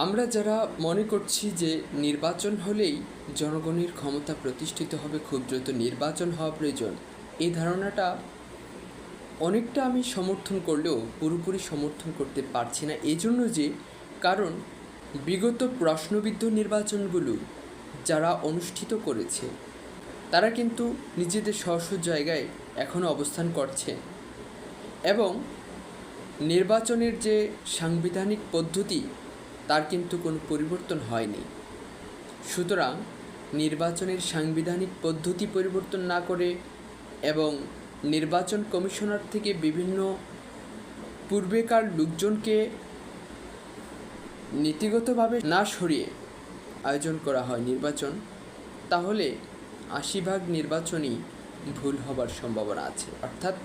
আমরা যারা মনে করছি যে নির্বাচন হলেই জনগণের ক্ষমতা প্রতিষ্ঠিত হবে, খুব দ্রুত নির্বাচন হওয়া প্রয়োজন, এই ধারণাটা অনেকটা আমি সমর্থন করলেও পুরোপুরি সমর্থন করতে পারছি না। এই জন্য যে কারণ বিগত প্রশ্নবিদ্ধ নির্বাচনগুলো যারা অনুষ্ঠিত করেছে তারা কিন্তু নিজেদের স্ব জায়গায় এখনও অবস্থান করছে এবং নির্বাচনের যে সাংবিধানিক পদ্ধতি তার কিন্তু কোনো পরিবর্তন হয়নি। সুতরাং নির্বাচনের সাংবিধানিক পদ্ধতি পরিবর্তন না করে এবং নির্বাচন কমিশনার থেকে বিভিন্ন পূর্বেকার লোকজনকে নীতিগতভাবে না সরিয়ে আয়োজন করা হয় নির্বাচন, তাহলে ৮০% নির্বাচনই ভুল হবার সম্ভাবনা আছে। অর্থাৎ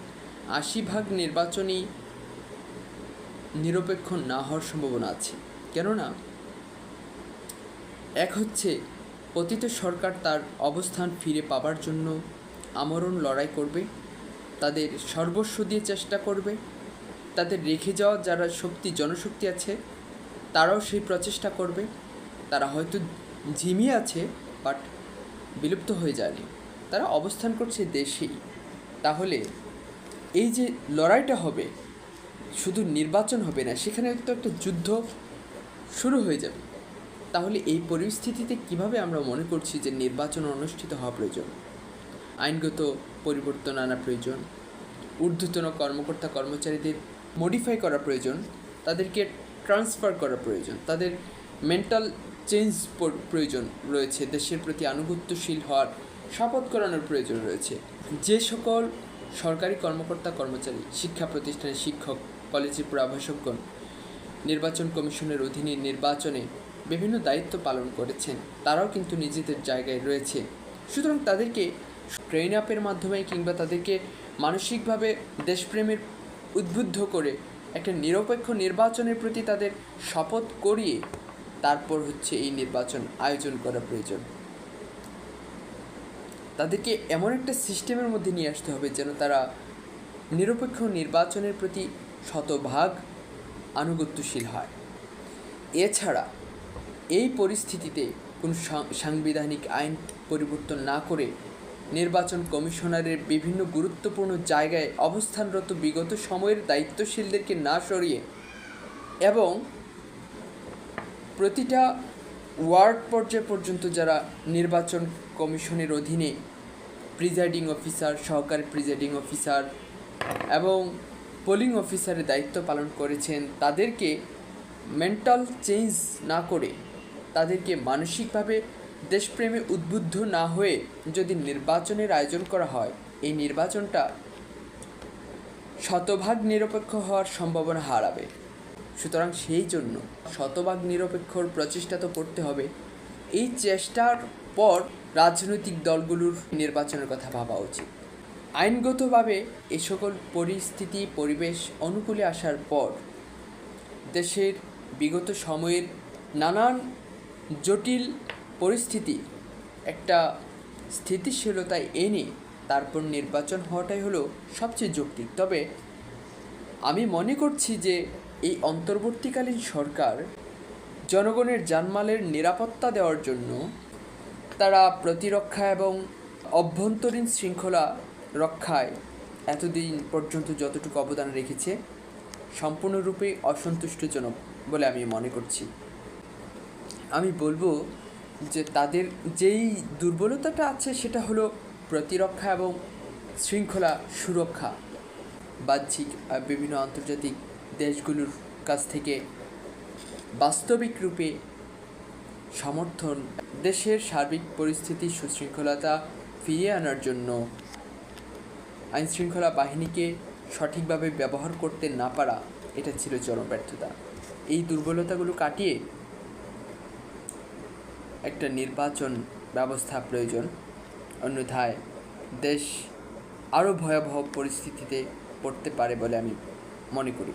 ৮০% নির্বাচনই নিরপেক্ষ না হওয়ার সম্ভাবনা আছে। কেননা এক হচ্ছে পতিত সরকার তার অবস্থান ফিরে পাবার জন্য আমরণ লড়াই করবে, তাদের সর্বস্ব দিয়ে চেষ্টা করবে, তাদের রেখে যাওয়া যারা জনশক্তি আছে তারাও সেই প্রচেষ্টা করবে। তারা হয়তো ঝিমিয়ে আছে বাট বিলুপ্ত হয়ে যায়নি, তারা অবস্থান করছে দেশেই। তাহলে এই যে লড়াইটা হবে, শুধু নির্বাচন হবে না, সেখানে তো একটা যুদ্ধ শুরু হয়ে যাবে। তাহলে এই পরিস্থিতিতে কিভাবে আমরা মনে করছি যে নির্বাচন অনুষ্ঠিত হওয়া প্রয়োজন, আইনগত পরিবর্তন আনা প্রয়োজন, ঊর্ধ্বতন কর্মকর্তা কর্মচারীদের মডিফাই করা প্রয়োজন, তাদেরকে ট্রান্সফার করা প্রয়োজন, তাদের মেন্টাল চেঞ্জ প্রয়োজন রয়েছে, দেশের প্রতি আনুগত্যশীল হওয়ার শপথ করানোর প্রয়োজন রয়েছে। যে সকল সরকারি কর্মকর্তা কর্মচারী, শিক্ষা প্রতিষ্ঠানের শিক্ষক, কলেজের প্রভাষকগণ নির্বাচন কমিশনের অধীনে নির্বাচনে বিভিন্ন দায়িত্ব পালন করেছেন, তারাও কিন্তু নিজেদের জায়গায় রয়েছে। সুতরাং তাদেরকে ট্রেন আপের মাধ্যমে কিংবা তাদেরকে মানসিকভাবে দেশপ্রেমের উদ্বুদ্ধ করে একটা নিরপেক্ষ নির্বাচনের প্রতি তাদের শপথ করিয়ে তারপর হচ্ছে এই নির্বাচন আয়োজন করা প্রয়োজন। তাদেরকে এমন একটা সিস্টেমের মধ্যে নিয়ে আসতে হবে যেন তারা নিরপেক্ষ নির্বাচনের প্রতি ১০০% আনুগত্যশীল হয়। এছাড়া এই পরিস্থিতিতে কোনো সাংবিধানিক আইন পরিবর্তন না করে নির্বাচন কমিশনারের বিভিন্ন গুরুত্বপূর্ণ জায়গায় অবস্থানরত বিগত সময়ের দায়িত্বশীলদেরকে না সরিয়ে এবং প্রতিটা ওয়ার্ড পর্যায় পর্যন্ত যারা নির্বাচন কমিশনের অধীনে প্রিজাইডিং অফিসার, সহকারী প্রিজাইডিং অফিসার এবং পোলিং অফিসারের দায়িত্ব পালন করেছেন, তাদেরকে মেন্টাল চেঞ্জ না করে, তাদেরকে মানসিকভাবে দেশপ্রেমে উদ্বুদ্ধ না হয়ে যদি নির্বাচনের আয়োজন করা হয়, এই নির্বাচনটা ১০০% নিরপেক্ষ হওয়ার সম্ভাবনা হারাবে। সুতরাং সেই জন্য ১০০% নিরপেক্ষর প্রচেষ্টা তো করতে হবে। এই চেষ্টার পর রাজনৈতিক দলগুলোর নির্বাচনের কথা ভাবা উচিত। আইনগতভাবে এই সকল পরিবেশ অনুকূলে আসার পর দেশের বিগত সময়ের নানান জটিল পরিস্থিতি একটা স্থিতিশীলতায় এনে তারপর নির্বাচন হওয়াটাই হলো সবচেয়ে যৌক্তিক। তবে আমি মনে করছি যে এই অন্তর্বর্তীকালীন সরকার জনগণের জানমালের নিরাপত্তা দেওয়ার জন্য তারা প্রতিরক্ষা এবং অভ্যন্তরীণ শৃঙ্খলা রক্ষায় এতদিন পর্যন্ত যতটুকু অবদান রেখেছে সম্পূর্ণরূপে অসন্তুষ্টজনক বলে আমি মনে করছি। আমি বলবো যে তাদের যেই দুর্বলতাটা আছে সেটা হলো প্রতিরক্ষা এবং শৃঙ্খলা সুরক্ষা। বাহ্যিক বিভিন্ন আন্তর্জাতিক দেশগুলোর কাছ থেকে বাস্তবিক রূপে সমর্থন, দেশের সার্বিক পরিস্থিতি সুশৃঙ্খলতা ফিরিয়ে আনার জন্য আইনশৃঙ্খলা বাহিনীকে সঠিকভাবে ব্যবহার করতে না পারা, এটা ছিল চরম ব্যর্থতা। এই দুর্বলতাগুলো কাটিয়ে একটা নির্বাচন ব্যবস্থা প্রয়োজন, অন্যথায় দেশ আরও ভয়াবহ পরিস্থিতিতে পড়তে পারে বলে আমি মনে করি।